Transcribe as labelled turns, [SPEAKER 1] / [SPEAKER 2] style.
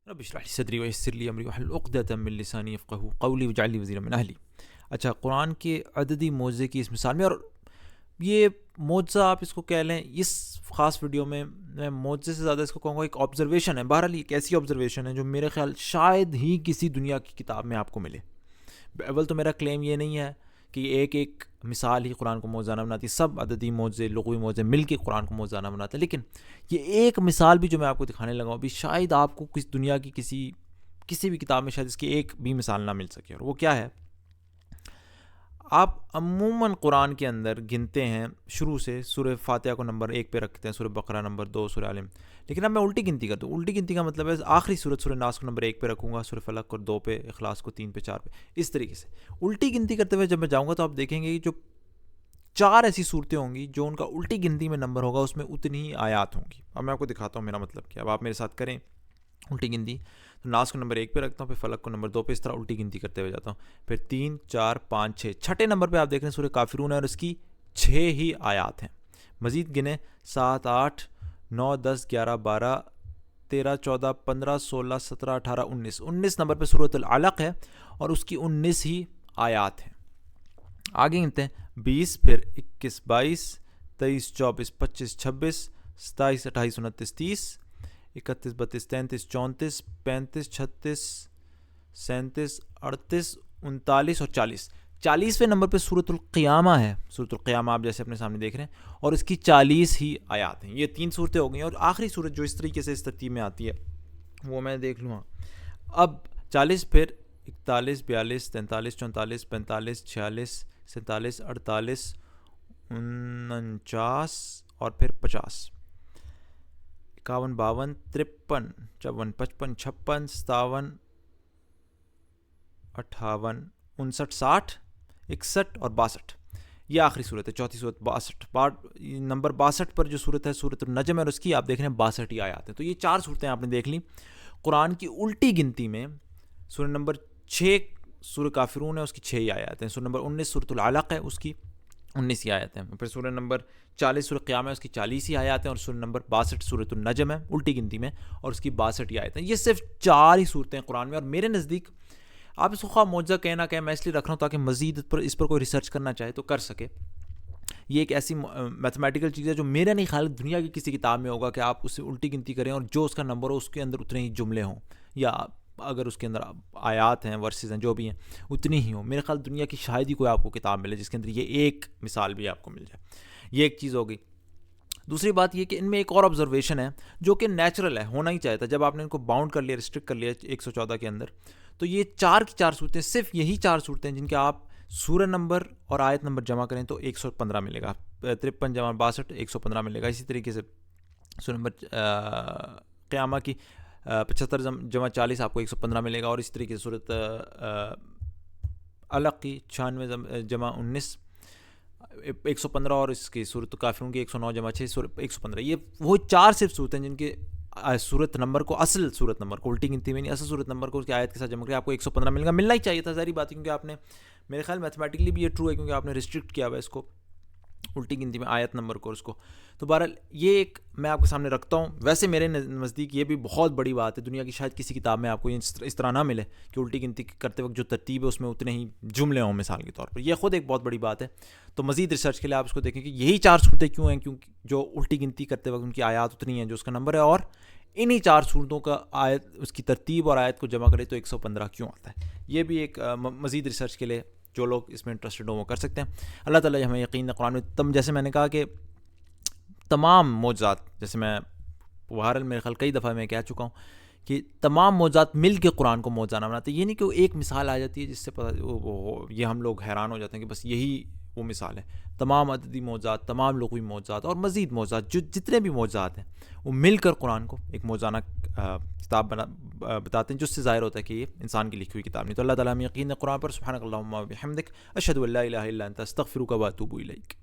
[SPEAKER 1] رب اشرح لي صدری ویسر لی امری واحلل عقدۃ من لسانی یفقہوا قولی واجعل لی وزیرا من اہلی۔ اچھا، قرآن کے عددی معجزے کی اس مثال میں، اور یہ معجزہ آپ اس کو کہہ لیں، اس خاص ویڈیو میں میں معجزے سے زیادہ اس کو کہوں گا ایک آبزرویشن ہے۔ بہرحال ایک ایسی آبزرویشن ہے جو میرے خیال شاید ہی کسی دنیا کی کتاب میں آپ کو ملے۔ اول تو میرا کلیم یہ نہیں ہے کہ ایک ایک مثال ہی قرآن کو موزانہ بناتی، سب عددی معجزے لغوی معجزے مل کے قرآن کو موزانہ بناتے ہیں، لیکن یہ ایک مثال بھی جو میں آپ کو دکھانے لگا ہوں ابھی، شاید آپ کو کس دنیا کی کسی بھی کتاب میں شاید اس کی ایک بھی مثال نہ مل سکے۔ اور وہ کیا ہے؟ آپ عموماً قرآن کے اندر گنتے ہیں شروع سے، سورہ فاتحہ کو نمبر 1 پہ رکھتے ہیں، سورہ بقرہ نمبر 2، سورہ آل عمران، لیکن اب میں الٹی گنتی کرتا ہوں۔ الٹی گنتی کا مطلب ہے آخری سورت سورہ ناس کو نمبر 1 پہ رکھوں گا، سورہ فلق کو 2 پہ، اخلاص کو 3 پہ، 4 پہ، اس طریقے سے الٹی گنتی کرتے ہوئے جب میں جاؤں گا تو آپ دیکھیں گے کہ جو 4 ایسی صورتیں ہوں گی جو ان کا الٹی گنتی میں نمبر ہوگا، اس میں اتنی ہی آیات ہوں گی۔ اب میں آپ کو دکھاتا ہوں میرا مطلب کیا، اب آپ میرے ساتھ کریں الٹی گنتی۔ تو ناس کو نمبر 1 پہ رکھتا ہوں، پھر فلق کو نمبر 2 پہ، اس طرح الٹی گنتی کرتے ہوئے جاتا ہوں، پھر 3 4 5 6، چھٹے نمبر پہ آپ دیکھ رہے ہیں سورہ کافرون ہے، اور اس کی 6 ہی آیات ہیں۔ مزید گنیں 7 8 9 10 11 12 13 14 15 16 17 18 19، 19 نمبر پہ سورۃ العلق ہے اور اس کی 19 ہی آیات ہیں۔ آگے گنتے ہیں 20، پھر 21 22 23 24 25 26 27 28 29 30 31 32 33 34 35 36 37 38 39 اور 40۔ 40ویں نمبر پہ سورۃ القیامہ ہے۔ سورۃ القیامہ آپ جیسے اپنے سامنے دیکھ رہے ہیں، اور اس کی 40 ہی آیات ہیں۔ یہ 3 صورتیں ہو گئیں، اور آخری صورت جو اس طریقے سے اس ترتیب میں آتی ہے وہ میں دیکھ لوں۔ اب 40، پھر 41 42 43 44 45 46 47 48 49 اور پھر 50، 51 52 53 54 55 56 57 58 59 60 61 اور 62۔ یہ آخری صورت ہے، چوتھی صورت 62۔ نمبر 62 پر جو صورت ہے سورۃ النجم ہے، اور اس کی آپ دیکھ رہے ہیں 62 ہی آیات ہیں۔ تو یہ 4 صورتیں آپ نے دیکھ لیں قرآن کی الٹی گنتی میں۔ سورہ نمبر 6 سورہ کافرون ہے، اس کی 6 ہی آیات ہیں۔ سورہ نمبر 19 سورۃ العلق ہے، اس کی 19 ہی آیات ہیں۔ پھر سورہ نمبر 40 سورہ قیامہ ہے، اس کی 40 ہی آیات ہیں، اور سورہ نمبر 62 سورۃ النجم ہے الٹی گنتی میں، اور اس کی 62 ہی آیات ہیں۔ یہ صرف 4 ہی صورتیں قرآن میں، اور میرے نزدیک آپ اس کو خواہ معجزہ کہیں نہ کہیں، میں اس لیے رکھ رہا ہوں تاکہ مزید اس پر کوئی ریسرچ کرنا چاہے تو کر سکے۔ یہ ایک ایسی میتھمیٹیکل چیز ہے جو میرا نہیں خیال دنیا کی کسی کتاب میں ہوگا کہ آپ اسے الٹی گنتی کریں اور جو اس کا نمبر ہو اس کے اندر اتنے ہی جملے ہوں، یا اگر اس کے اندر آیات ہیں، ورسز ہیں، جو بھی ہیں، اتنی ہی ہوں۔ میرے خیال دنیا کی شاید ہی کوئی آپ کو کتاب ملے جس کے اندر یہ ایک مثال بھی آپ کو مل جائے۔ یہ ایک چیز ہوگی۔ دوسری بات یہ کہ ان میں ایک اور آبزرویشن ہے جو کہ نیچرل ہے، ہونا ہی چاہیے تھا۔ جب آپ نے ان کو باؤنڈ کر لیا، ریسٹرکٹ کر لیا 114 کے اندر، تو یہ 4 کی 4 صورتیں، صرف یہی 4 صورتیں جن کے آپ سورہ نمبر اور آیت نمبر جمع کریں تو 115 ملے گا۔ 53 جمع 62 115 ملے گا۔ اسی طریقے سے سورہ نمبر قیامہ کی 75 جمع 40 آپ کو 115 ملے گا، اور اسی طریقے سے سورۃ علق کی 96 جمع 19 115، اور اس کی سورۃ کافرون کی 109 جمع 6 115۔ یہ وہ 4 صرف صورتیں جن کے صورت نمبر کو، اصل صورت نمبر کو، الٹی گنتی میں نہیں، اصل صورت نمبر کو اس کی آیت کے ساتھ جمع کریں آپ کو 115 ملے گا۔ ملنا ہی چاہیے تھا، ظاہری بات ہے، کیونکہ آپ نے میرے خیال میتھمیٹکلی بھی یہ ٹرو ہے، کیونکہ آپ نے ریسٹرکٹ کیا ہوا ہے اس کو الٹی گنتی میں آیت نمبر کو، اس کو۔ تو بہرحال یہ ایک میں آپ کے سامنے رکھتا ہوں۔ ویسے میرے نزدیک یہ بھی بہت بڑی بات ہے، دنیا کی شاید کسی کتاب میں آپ کو اس طرح نہ ملے کہ الٹی گنتی کرتے وقت جو ترتیب ہے اس میں اتنے ہی جملے ہوں مثال کے طور پر۔ یہ خود ایک بہت بڑی بات ہے۔ تو مزید ریسرچ کے لیے آپ اس کو دیکھیں کہ یہی 4 صورتیں کیوں ہیں، کیونکہ جو الٹی گنتی کرتے وقت ان کی آیات اتنی ہیں جو اس کا نمبر ہے، اور انہی 4 صورتوں کا آیت اس کی ترتیب اور آیت کو جمع کرے تو 115 کیوں آتا ہے۔ یہ بھی ایک مزید ریسرچ کے لیے جو لوگ اس میں انٹرسٹڈ ہوں وہ کر سکتے ہیں۔ اللہ تعالیٰ ہمیں یقین قرآن میں جیسے میں نے کہا کہ تمام معجزات، جیسے میں بہرحال میرے خیال کئی دفعہ میں کہہ چکا ہوں کہ تمام معجزات مل کے قرآن کو موجزانہ بناتے ہیں۔ یہ نہیں کہ وہ ایک مثال آ جاتی ہے جس سے یہ ہم لوگ حیران ہو جاتے ہیں کہ بس یہی وہ مثال ہے۔ تمام عددی معجزات، تمام لغوی معجزات اور مزید معجزات، جو جتنے بھی معجزات ہیں وہ مل کر قرآن کو ایک موجزانہ کتاب بتاتے ہیں، جس سے ظاہر ہوتا ہے کہ یہ انسان کی لکھی ہوئی کتاب نہیں۔ تو اللہ تعالیٰ ہمیں یقین ہے قرآن پر۔ سبحانک اللہم و بحمدک، اشہد ان لا الہ الا انت، استغفرک و اتوب الیک۔